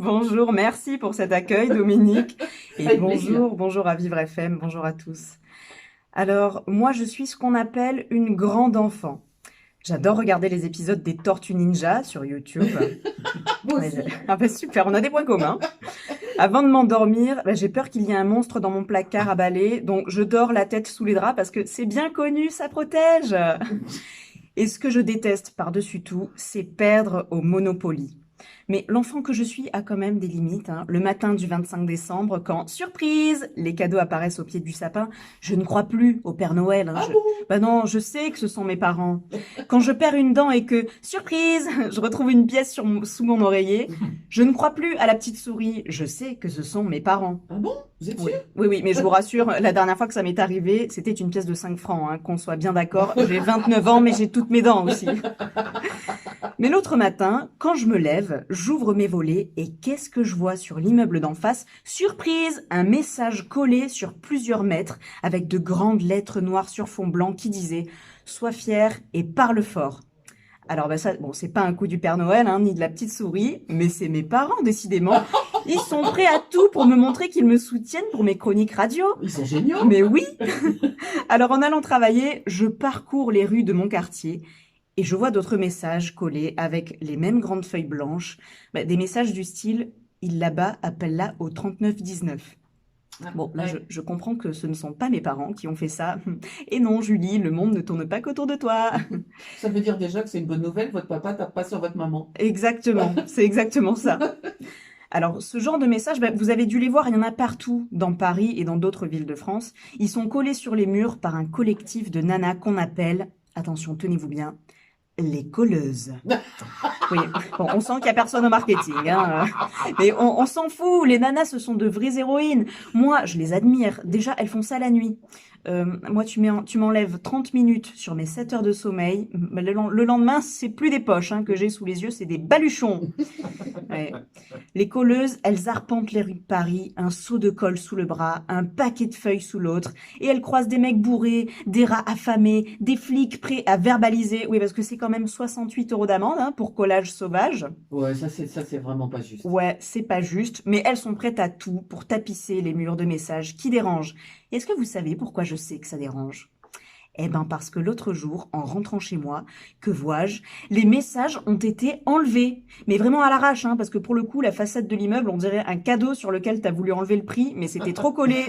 Bonjour, merci pour cet accueil, Dominique. Et Avec plaisir. bonjour à Vivre FM, bonjour à tous. Alors, moi, je suis ce qu'on appelle une grande enfant. J'adore regarder les épisodes des Tortues Ninja sur YouTube. Moi Ouais, aussi. ah bah super, on a des points communs. Avant de m'endormir, j'ai peur qu'il y ait un monstre dans mon placard à balai, donc je dors la tête sous les draps parce que c'est bien connu, ça protège. Et ce que je déteste par-dessus tout, c'est perdre au Monopoly. Mais l'enfant que je suis a quand même des limites, hein. Le matin du 25 décembre, quand, surprise, les cadeaux apparaissent au pied du sapin, je ne crois plus au Père Noël, hein. Ah bon? Bah non, je sais que ce sont mes parents. Quand je perds une dent et que, surprise, je retrouve une pièce sous mon oreiller, je ne crois plus à la petite souris, je sais que ce sont mes parents. Ah bon? Vous êtes Oui, sûr? oui, mais je vous rassure, la dernière fois que ça m'est arrivé, c'était une pièce de 5 francs, hein, qu'on soit bien d'accord. J'ai 29 ans, mais j'ai toutes mes dents aussi. Mais l'autre matin, quand je me lève, j'ouvre mes volets et qu'est-ce que je vois sur l'immeuble d'en face? Surprise! Un message collé sur plusieurs mètres avec de grandes lettres noires sur fond blanc qui disait «Sois fier et parle fort». Alors bah ça, bon, c'est pas un coup du Père Noël, hein, ni de la petite souris, mais c'est mes parents, décidément. Ils sont prêts à tout pour me montrer qu'ils me soutiennent pour mes chroniques radio. Ils sont géniaux. Mais oui! Alors en allant travailler, je parcours les rues de mon quartier et je vois d'autres messages collés avec les mêmes grandes feuilles blanches, des messages du style «Il là-bas, appelle-la au 3919». Ah, Bon, là, ouais. je comprends que ce ne sont pas mes parents qui ont fait ça. Et non, Julie, le monde ne tourne pas qu'autour de toi. Ça veut dire déjà que c'est une bonne nouvelle, votre papa tape pas sur votre maman. Exactement, c'est exactement ça. Alors, ce genre de messages, vous avez dû les voir, il y en a partout, dans Paris et dans d'autres villes de France. Ils sont collés sur les murs par un collectif de nanas qu'on appelle, attention, tenez-vous bien, les colleuses. Oui, bon, on sent qu'il y a personne au marketing, hein. Mais on s'en fout, les nanas, ce sont de vraies héroïnes. Moi, je les admire. Déjà, elles font ça la nuit. Moi, tu m'enlèves 30 minutes sur mes 7 heures de sommeil. Le lendemain, c'est plus des poches hein, que j'ai sous les yeux, c'est des baluchons. Ouais. Les colleuses, elles arpentent les rues de Paris, un seau de colle sous le bras, un paquet de feuilles sous l'autre, et elles croisent des mecs bourrés, des rats affamés, des flics prêts à verbaliser. Oui, parce que c'est quand même 68 euros d'amende hein, pour collage sauvage. Ouais, ça c'est vraiment pas juste. Ouais, c'est pas juste, mais elles sont prêtes à tout pour tapisser les murs de messages qui dérangent. Est-ce que vous savez pourquoi je sais que ça dérange? Eh ben parce que l'autre jour, en rentrant chez moi, que vois-je? Les messages ont été enlevés. Mais vraiment à l'arrache, hein, parce que pour le coup, la façade de l'immeuble, on dirait un cadeau sur lequel t'as voulu enlever le prix, mais c'était trop collé.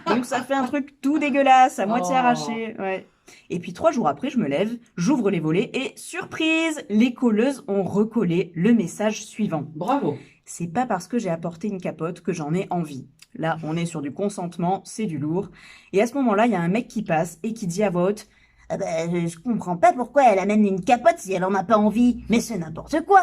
Donc ça fait un truc tout dégueulasse, à moitié Oh, arraché, ouais. Et puis 3 jours après, je me lève, j'ouvre les volets et surprise, les colleuses ont recollé le message suivant. bravo. C'est pas parce que j'ai apporté une capote que j'en ai envie. Là, on est sur du consentement, c'est du lourd. Et à ce moment-là, il y a un mec qui passe et qui dit à voix haute «Ah ben, je comprends pas pourquoi elle amène une capote si elle en a pas envie, mais c'est n'importe quoi!»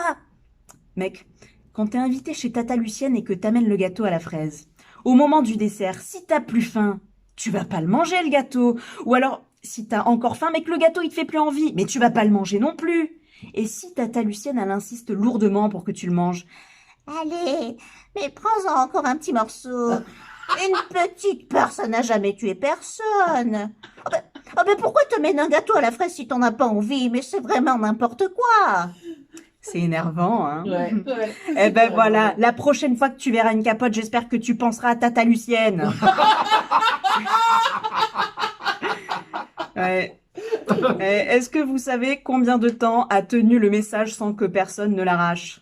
Mec, quand t'es invité chez Tata Lucienne et que t'amènes le gâteau à la fraise, au moment du dessert, si t'as plus faim, tu vas pas le manger le gâteau. Ou alors, si t'as encore faim mais que le gâteau il te fait plus envie, mais tu vas pas le manger non plus. Et si Tata Lucienne elle insiste lourdement pour que tu le manges, allez, mais prends-en encore un petit morceau. Une petite peur, ça n'a jamais tué personne. Pourquoi te mènes un gâteau à la fraise si t'en as pas envie? Mais c'est vraiment n'importe quoi. C'est énervant, hein. Ouais, ouais, Eh c'est ben carrément voilà, énervant. la prochaine fois que tu verras une capote, j'espère que tu penseras à Tata Lucienne. Ouais. Est-ce que vous savez combien de temps a tenu le message sans que personne ne l'arrache?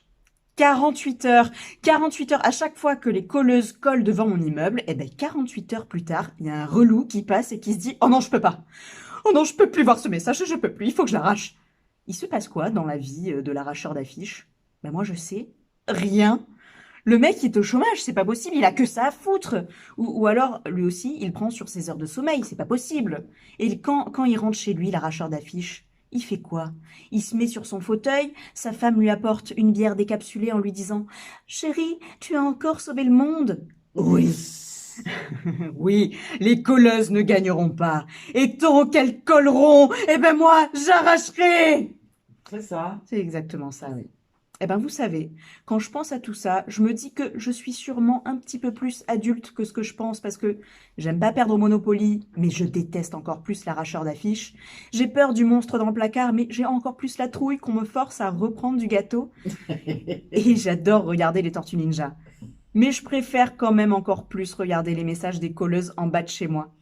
48 heures. 48 heures. À chaque fois que les colleuses collent devant mon immeuble, 48 heures plus tard, il y a un relou qui passe et qui se dit «Oh non, je peux pas. Oh non, je peux plus voir ce message, je peux plus, il faut que je l'arrache.» Il se passe quoi dans la vie de l'arracheur d'affiches? Moi, je sais. Rien. Le mec, il est au chômage, c'est pas possible, il a que ça à foutre. Ou alors, lui aussi, il prend sur ses heures de sommeil, c'est pas possible. Et quand il rentre chez lui, l'arracheur d'affiches, il fait quoi? Il se met sur son fauteuil, sa femme lui apporte une bière décapsulée en lui disant «Chérie, tu as encore sauvé le monde.» Oui, oui, les colleuses ne gagneront pas. Et tant qu'elles colleront, moi, j'arracherai. C'est ça. C'est exactement ça, oui. Eh ben, vous savez, quand je pense à tout ça, je me dis que je suis sûrement un petit peu plus adulte que ce que je pense parce que j'aime pas perdre au Monopoly, mais je déteste encore plus l'arracheur d'affiches. J'ai peur du monstre dans le placard, mais j'ai encore plus la trouille qu'on me force à reprendre du gâteau. Et j'adore regarder les Tortues Ninja. Mais je préfère quand même encore plus regarder les messages des colleuses en bas de chez moi.